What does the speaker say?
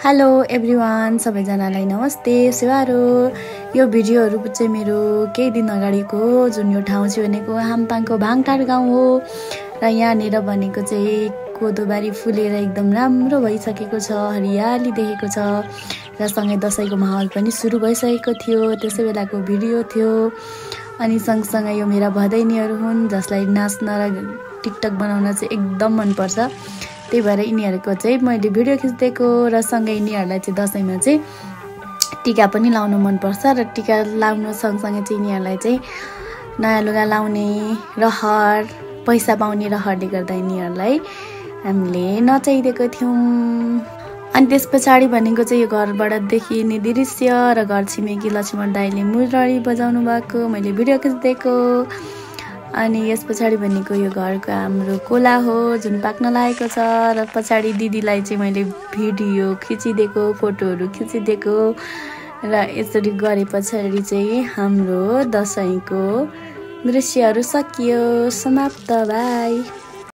Hello everyone, सबैजनालाई नमस्ते सेवारो। यो भिडियोहरू चाहिँ मेरो केही दिन अगाडिको जुन यो ठाउँ चाहिँ भनेको हाम्फाङको भाङटार गाउँ हो र यहाँनिर भनेको चाहिँ कोदोबारी फुलेर एकदम राम्रो भइसकेको छ, हरियाली देखेको छ र सँगै दसैँको माहौल पनि सुरु भइसकेको थियो। त्यसै बेलाको भिडियो थियो। अनि सँगसँगै यो मेरा भदैनीहरू हुन् जसलाई नाच्न र टिकटक बनाउन चाहिँ एकदम मनपर्छ। त्यही भएर यिनीहरूको चाहिँ मैले भिडियो खिच्दिएको र सँगै यिनीहरूलाई चाहिँ दसैँमा चाहिँ टिका पनि लाउन मनपर्छ र टिका लाउनु सँगसँगै चाहिँ यिनीहरूलाई चाहिँ नयाँ लुगा लाउने रहर पैसा पाउने रहरले गर्दा यिनीहरूलाई हामीले नचाहिदिएको थियौँ। अनि त्यस पछाडि भनेको चाहिँ यो घरबाट देखिने दृश्य र घर छिमेकी लक्ष्मण दाइले मुरली बजाउनु भएको मैले भिडियो खिच्दिएको। अनि यस पछाडि भनेको यो घरको हाम्रो कोला हो जुन पाक्न लागेको छ र पछाडि दिदीलाई चाहिँ मैले भिडियो खिचिदिएको, फोटोहरू खिचिदिएको र यसरी गरे पछाडि चाहिँ हाम्रो दसैँको दृश्यहरू सकियो, समाप्त। बाई।